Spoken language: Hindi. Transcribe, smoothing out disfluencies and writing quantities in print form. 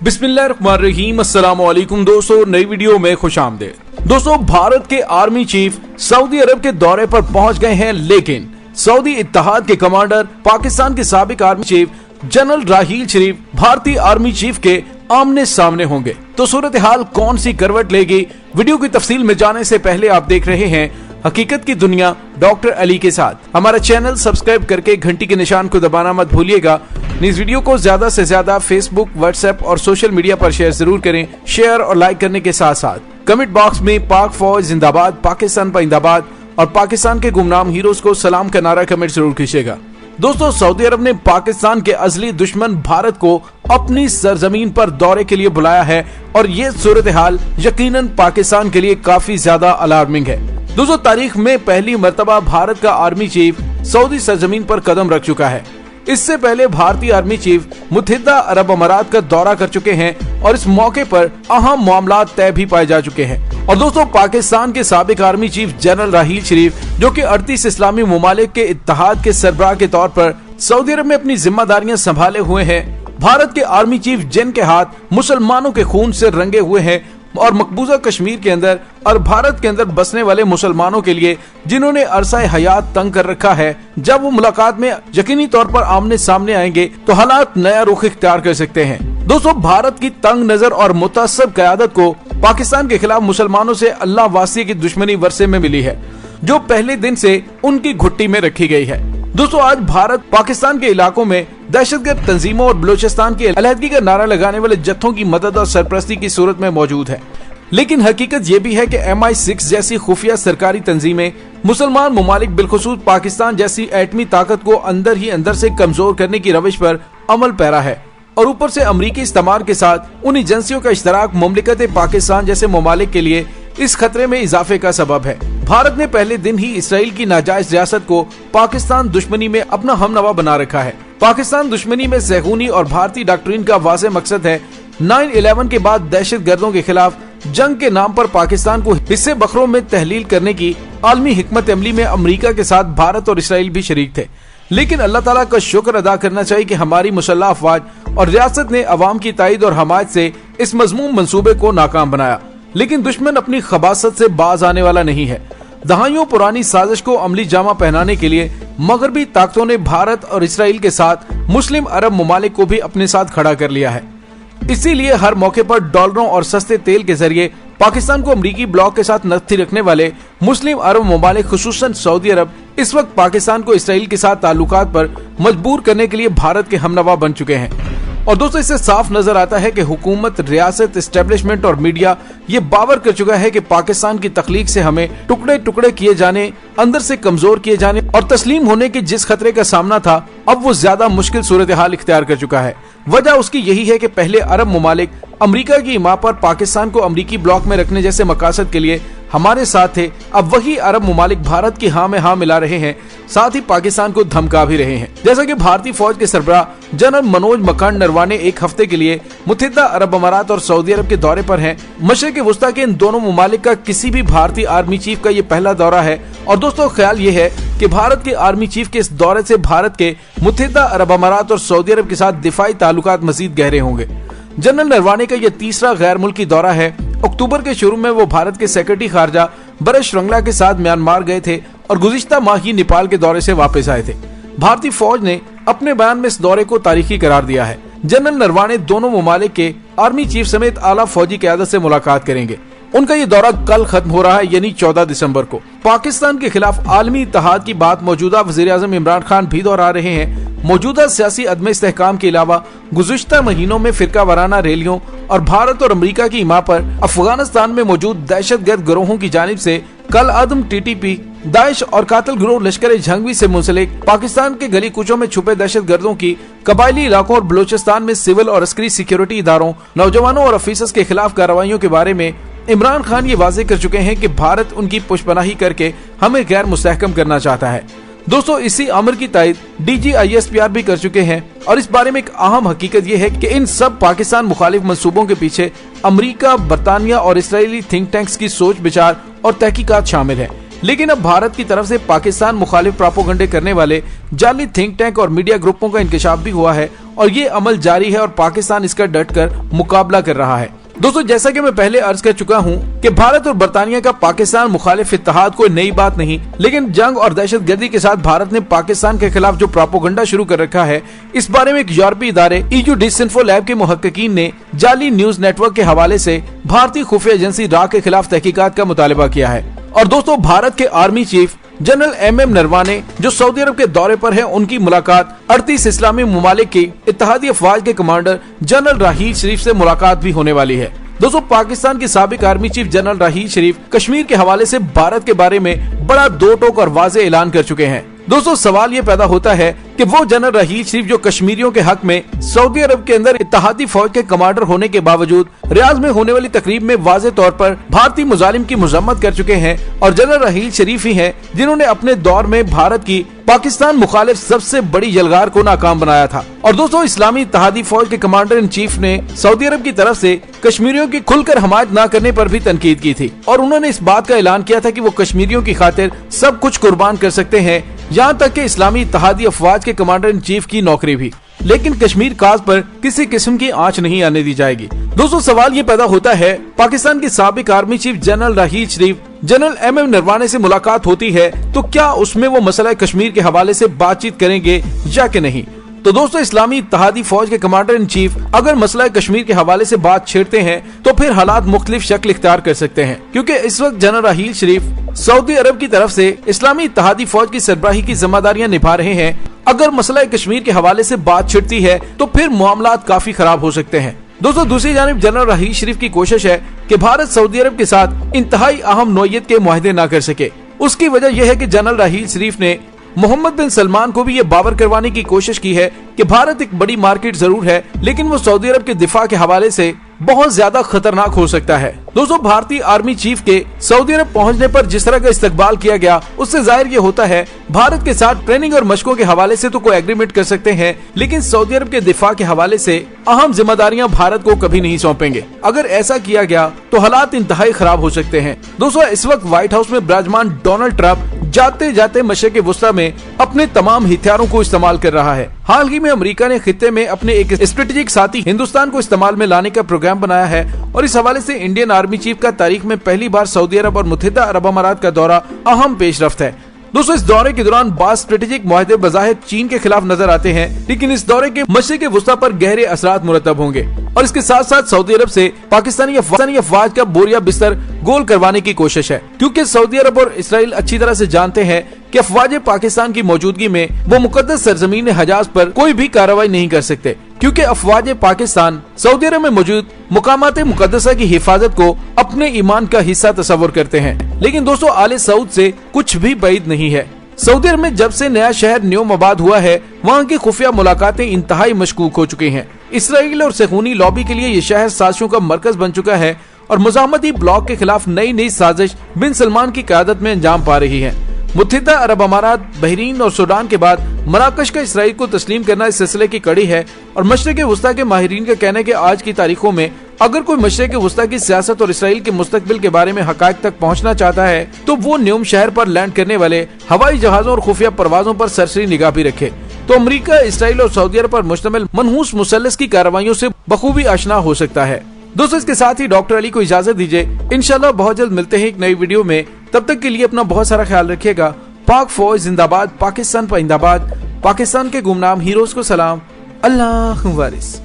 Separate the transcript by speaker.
Speaker 1: बिस्मिल्लाहिर्रहमानिर्रहीम। अस्सलाम वालेकुम दोस्तों, नई वीडियो में खुशामदीद। दोस्तों, भारत के आर्मी चीफ सऊदी अरब के दौरे पर पहुंच गए हैं, लेकिन सऊदी इत्तेहाद के कमांडर पाकिस्तान के साबिक आर्मी चीफ जनरल राहील शरीफ भारतीय आर्मी चीफ के आमने सामने होंगे। तो सूरत हाल कौन सी करवट लेगी, वीडियो की तफसील में जाने से पहले आप देख रहे हैं हकीकत की दुनिया डॉक्टर अली के साथ। हमारा चैनल सब्सक्राइब करके घंटी के निशान को दबाना मत भूलिएगा। इस वीडियो को ज्यादा से ज्यादा फेसबुक, व्हाट्सएप और सोशल मीडिया पर शेयर जरूर करें। शेयर और लाइक करने के साथ साथ कमेंट बॉक्स में पाक फौज जिंदाबाद, पाकिस्तान जिंदाबाद और पाकिस्तान के गुमनाम हीरोज को सलाम का नारा कमेंट जरूर खींचेगा। दोस्तों, सऊदी अरब ने पाकिस्तान के असली दुश्मन भारत को अपनी सरजमीन पर दौरे के लिए बुलाया है और ये सूरत हाल यकीनन पाकिस्तान के लिए काफी ज्यादा अलार्मिंग है। दोस्तों, तारीख में पहली मर्तबा भारत का आर्मी चीफ सऊदी सरजमीन पर कदम रख चुका है। इससे पहले भारतीय आर्मी चीफ मुत्तहिदा अरब अमारात का दौरा कर चुके हैं और इस मौके पर अहम मामला तय भी पाए जा चुके हैं। और दोस्तों, पाकिस्तान के साबिक आर्मी चीफ जनरल राहील शरीफ, जो कि 38 इस्लामी ममालिक के इत्तेहाद के सरबराह के तौर पर सऊदी अरब में अपनी जिम्मेदारियां संभाले हुए हैं, भारत के आर्मी चीफ जिनके हाथ मुसलमानों के खून से रंगे हुए हैं और मकबूजा कश्मीर के अंदर और भारत के अंदर बसने वाले मुसलमानों के लिए जिन्होंने अरसा हयात तंग कर रखा है, जब वो मुलाकात में यकीनी तौर पर आमने सामने आएंगे तो हालात नया रुख इख्तियार कर सकते हैं। दोस्तों, भारत की तंग नजर और मुतअस्सिब क़यादत को पाकिस्तान के खिलाफ मुसलमानों से अल्लाह वासी की दुश्मनी वर्षे में मिली है, जो पहले दिन से उनकी घुट्टी में रखी गई है। दोस्तों, आज भारत पाकिस्तान के इलाकों में दहशतगर्द तंजीमों और बलूचिस्तान की अलहदगी का नारा लगाने वाले जत्थों की मदद और सरपरस्ती की सूरत में मौजूद है। लेकिन हकीकत ये भी है कि MI6 जैसी खुफिया सरकारी तंजीमें मुसलमान ममालिक बिलखुसूस पाकिस्तान जैसी एटमी ताकत को अंदर ही अंदर से कमजोर करने की रविश पर अमल पैरा है और ऊपर से अमरीकी इस्तेमाल के साथ उन एजेंसियों का इश्तराक मुमलिकत पाकिस्तान जैसे ममालिक के लिए इस खतरे में इजाफे का सबब है। भारत ने पहले दिन ही इसराइल की नाजायज रियासत को पाकिस्तान दुश्मनी में अपना हमनवा बना रखा है। पाकिस्तान दुश्मनी में सहूनी और भारतीय डॉक्ट्रिन का वाज़ेह मकसद है 9/11 के बाद दहशत गर्दों के खिलाफ जंग के नाम पर पाकिस्तान को हिस्से बखरों में तहलील करने की आलमी हिकमत अमली में अमरीका के साथ भारत और इसराइल भी शरीक थे। लेकिन अल्लाह ताला का शुक्र अदा करना चाहिए कि हमारी मुसल्लह अफवाज और रियासत ने अवाम की ताईद और हमायत से इस मजमूम मंसूबे को नाकाम बनाया। लेकिन दुश्मन अपनी खबासत से बाज आने वाला नहीं है। दहाइयों पुरानी साजिश को अमली जामा पहनाने के लिए मगरबी ताकतों ने भारत और इसराइल के साथ मुस्लिम अरब ममालिक को भी अपने साथ खड़ा कर लिया है। इसीलिए हर मौके पर डॉलरों और सस्ते तेल के जरिए पाकिस्तान को अमरीकी ब्लॉक के साथ नत्थी रखने वाले मुस्लिम अरब ममालिक खुसूसन सऊदी अरब इस वक्त पाकिस्तान को इसराइल के साथ ताल्लुकात पर मजबूर करने के लिए भारत के हमनवा बन चुके हैं। और दोस्तों, इससे साफ नजर आता है कि हुकूमत, रियासत, एस्टेब्लिशमेंट और मीडिया ये बावर कर चुका है कि पाकिस्तान की तख्लीक से हमें टुकड़े टुकड़े किए जाने, अंदर से कमजोर किए जाने और तस्लीम होने के जिस खतरे का सामना था, अब वो ज्यादा मुश्किल सूरत हाल इख्तियार कर चुका है। वजह उसकी यही है कि पहले अरब ममालिक अमरीका की इमा पर पाकिस्तान को अमरीकी ब्लॉक में रखने जैसे मकासद के लिए हमारे साथ थे। अब वही अरब ममालिक भारत की हाँ में हाँ मिला रहे हैं, साथ ही पाकिस्तान को धमका भी रहे हैं। जैसा कि भारतीय फौज के सरबराह जनरल मनोज मकान नरवाने एक हफ्ते के लिए मुत्तहिदा अरब अमारात और सऊदी अरब के दौरे पर हैं। मशरिक वुस्ता के इन दोनों ममालिक का किसी भी भारतीय आर्मी चीफ का ये पहला दौरा है। और दोस्तों, ख्याल ये है कि भारत के आर्मी चीफ के इस दौरे से भारत के मुत्तहिदा अरब अमारात और सऊदी अरब के साथ दिफाई ताल्लुकात मजीद गहरे होंगे। जनरल नरवाने का यह तीसरा गैर मुल्की दौरा है। अक्टूबर के शुरू में वो भारत के सेक्रेटरी खारजा बरश श्रृंगला के साथ म्यांमार गए थे और गुज़िश्ता माह ही नेपाल के दौरे से वापस आए थे। भारतीय फौज ने अपने बयान में इस दौरे को तारीखी करार दिया है। जनरल नरवाने दोनों ममालिक के आर्मी चीफ समेत आला फौजी क़यादत से मुलाकात करेंगे। उनका ये दौरा कल खत्म हो रहा है, यानी 14 दिसंबर को। पाकिस्तान के खिलाफ आलमी इत्तेहाद की बात मौजूदा वज़ीर आज़म इमरान खान भी दोहरा रहे हैं। मौजूदा सियासी अदम इस्तेहकाम के अलावा गुज़िश्ता महीनों में फिरका वाराना रैलियों और भारत और अमरीका की हिमा पर अफगानिस्तान में मौजूद दहशतगर्द गिरोहों की जानिब से कल आदम TTP, दाइश और कातिल गिरोह लश्कर-ए-जंगवी से मुंसलिक पाकिस्तान के गली कूचों में छुपे दहशतगर्दों की कबायली इलाकों और बलूचिस्तान में सिविल और अस्करी सिक्योरिटी इदारों, नौजवानों और अफीसर्स के खिलाफ कार्रवाइयों के बारे में इमरान खान ये वाजे कर चुके हैं कि भारत उनकी पुष्पनाही करके हमें गैर मुस्तहकम करना चाहता है। दोस्तों, इसी अमर की तायद DG ISPR भी कर चुके हैं और इस बारे में एक अहम हकीकत ये है कि इन सब पाकिस्तान मुखालिफ मंसूबों के पीछे अमरीका, बरतानिया और इसराइली थिंक टैंक्स की सोच, विचार और तहकीकात शामिल है। लेकिन अब भारत की तरफ से पाकिस्तान मुखालिफ प्रोपेगेंडे करने वाले जाली थिंक टैंक और मीडिया ग्रुपों का इंकशाफ भी हुआ है और ये अमल जारी है और पाकिस्तान इसका डटकर मुकाबला कर रहा है। दोस्तों, जैसा कि मैं पहले अर्ज कर चुका हूं कि भारत और बरतानिया का पाकिस्तान मुखालिफ इत्तेहाद कोई नई बात नहीं, लेकिन जंग और दहशतगर्दी के साथ भारत ने पाकिस्तान के खिलाफ जो प्रोपेगेंडा शुरू कर रखा है, इस बारे में एक यूरोपीय इदारे EU डिसइंफो लैब के मुहक्किकीन ने जाली न्यूज नेटवर्क के हवाले से भारतीय खुफिया एजेंसी रा के खिलाफ तहकीकात का मुतालबा किया है। और दोस्तों, भारत के army chief general MM Naravane जो सऊदी अरब के दौरे पर है, उनकी मुलाकात 38 इस्लामी मुमालिक की इत्तेहादी अफवाज के कमांडर जनरल राहील शरीफ से मुलाकात भी होने वाली है। दोस्तों, पाकिस्तान के साबिक आर्मी चीफ जनरल राहील शरीफ कश्मीर के हवाले से भारत के बारे में बड़ा दो टोक और वाज़ेह ऐलान कर चुके हैं। दोस्तों, सवाल ये पैदा होता है कि वो जनरल राहील शरीफ जो कश्मीरियों के हक में सऊदी अरब के अंदर इत्तेहादी फौज के कमांडर होने के बावजूद रियाज में होने वाली तकरीब में वाज़ेह तौर पर भारतीय मुजालिम की मजम्मत कर चुके हैं, और जनरल राहील शरीफ ही हैं जिन्होंने अपने दौर में भारत की पाकिस्तान मुखालिफ सबसे बड़ी यलगार को नाकाम बनाया था। और दोस्तों, इस्लामी इत्तेहादी फौज के कमांडर इन चीफ ने सऊदी अरब की तरफ से कश्मीरियों की खुलकर हमायत न करने पर भी तनकीद की थी, और उन्होंने इस बात का ऐलान किया था कि वो कश्मीरियों की खातिर सब कुछ कुर्बान कर सकते हैं, यहाँ तक कि इस्लामी इत्तेहादी अफवाज के कमांडर इन चीफ की नौकरी भी। लेकिन कश्मीर काज पर किसी किस्म की आंच नहीं आने दी जाएगी। दोस्तों, सवाल ये पैदा होता है, पाकिस्तान के साबिक आर्मी चीफ जनरल राहील शरीफ जनरल MM नरवाने से मुलाकात होती है तो क्या उसमें वो मसला कश्मीर के हवाले से बातचीत करेंगे या कि नहीं? तो दोस्तों, इस्लामी इत्तेहादी फौज के कमांडर इन चीफ अगर मसला कश्मीर के हवाले से बात छेड़ते हैं तो फिर हालात मुख्तलिफ शक्ल इख्तियार कर सकते हैं, क्योंकि इस वक्त जनरल राहील शरीफ सऊदी अरब की तरफ से इस्लामी इत्तेहादी फौज की सरबराही की जिम्मेदारियां निभा रहे हैं। अगर मसला कश्मीर के हवाले से बात छिड़ती है तो फिर मामलात काफी खराब हो सकते हैं। दोस्तों, दूसरी जानिब जनरल राहील शरीफ की कोशिश है कि भारत सऊदी अरब के साथ इंतहाई अहम नौयत के मुआहदे न कर सके। उसकी वजह यह है कि जनरल राहील शरीफ ने मोहम्मद बिन सलमान को भी ये बावर करवाने की कोशिश की है कि भारत एक बड़ी मार्केट जरूर है, लेकिन वो सऊदी अरब के दिफा के हवाले से बहुत ज्यादा खतरनाक हो सकता है। दोस्तों, भारतीय आर्मी चीफ के सऊदी अरब पहुंचने पर जिस तरह का इस्तकबाल किया गया, उससे जाहिर ये होता है भारत के साथ ट्रेनिंग और मशकों के हवाले से तो कोई एग्रीमेंट कर सकते हैं, लेकिन सऊदी अरब के दिफा के हवाले से अहम जिम्मेदारियां भारत को कभी नहीं सौंपेंगे। अगर ऐसा किया गया तो हालात इंतहाई खराब हो सकते हैं। दोस्तों, इस वक्त व्हाइट हाउस में विराजमान डोनाल्ड ट्रंप जाते जाते मशरिक़ वुस्ता में अपने तमाम हथियारों को इस्तेमाल कर रहा है। हाल ही में अमेरिका ने खित्ते में अपने एक स्ट्रेटेजिक साथी हिंदुस्तान को इस्तेमाल में लाने का प्रोग्राम बनाया है, और इस हवाले से इंडियन आर्मी चीफ का तारीख में पहली बार सऊदी अरब और मुत्तहिदा अरब अमारात का दौरा अहम पेशरफ्त है। दोस्तों, इस दौरे के दौरान बाज़ स्ट्रेटेजिक मुआहदे बज़ाहिर चीन के खिलाफ नजर आते हैं, लेकिन इस दौरे के मशरिक़ वुस्ता पर गहरे असरात मुरतब होंगे, और इसके साथ साथ सऊदी अरब से पाकिस्तानी अफवाज का बोरिया बिस्तर गोल करवाने की कोशिश है, क्योंकि सऊदी अरब और इसराइल अच्छी तरह से जानते हैं कि अफवाज पाकिस्तान की मौजूदगी में वो मुकद्दस सरजमीन हजाज पर कोई भी कार्रवाई नहीं कर सकते, क्योंकि अफवाज पाकिस्तान सऊदी अरब में मौजूद मुकामात मुकद्दसा की हिफाजत को अपने ईमान का हिस्सा तस्वर करते हैं। लेकिन दोस्तों, आले सऊद से कुछ भी बैद नहीं है। सऊदी अरब में जब से नया शहर न्यूम आबाद हुआ है, वहाँ की खुफिया मुलाकातें इंतहाई मशकूक हो चुकी हैं। इसराइल और सेहूनी लॉबी के लिए ये शहर साजिशों का मरकज बन चुका है, और मुजाहमती ब्लॉक के खिलाफ नई नई साजिश बिन सलमान की क़यादत में अंजाम पा रही है। मुत्तहिदा अरब अमारात, बहरीन और सूडान के बाद मराकश का इसराइल को तस्लीम करना इस सिलसिले की कड़ी है, और मशरिक़ वुस्ता के माहिरीन का कहना है कि आज की तारीखों में अगर कोई मशरिक़ वुस्ता की सियासत और इसराइल के मुस्तकबिल के बारे में हक़ाइक़ तक पहुँचना चाहता है तो वो न्यूम शहर पर लैंड करने वाले हवाई जहाजों और खुफिया परवाजों पर सरसरी निगाह भी रखे, तो अमरीका, इसराइल और सऊदी अरब पर मुश्तमिल मनहूस मुसल्लस की कार्रवाइयों से बखूबी आशना हो सकता है। दोस्तों, इसके साथ ही डॉक्टर अली को इजाजत दीजिए। इंशाल्लाह बहुत जल्द मिलते हैं एक नई वीडियो में। तब तक के लिए अपना बहुत सारा ख्याल रखिएगा। पाक फौज जिंदाबाद, पाकिस्तान पाइंदाबाद, पाकिस्तान के गुमनाम हीरोज को सलाम। अल्लाह वारिस।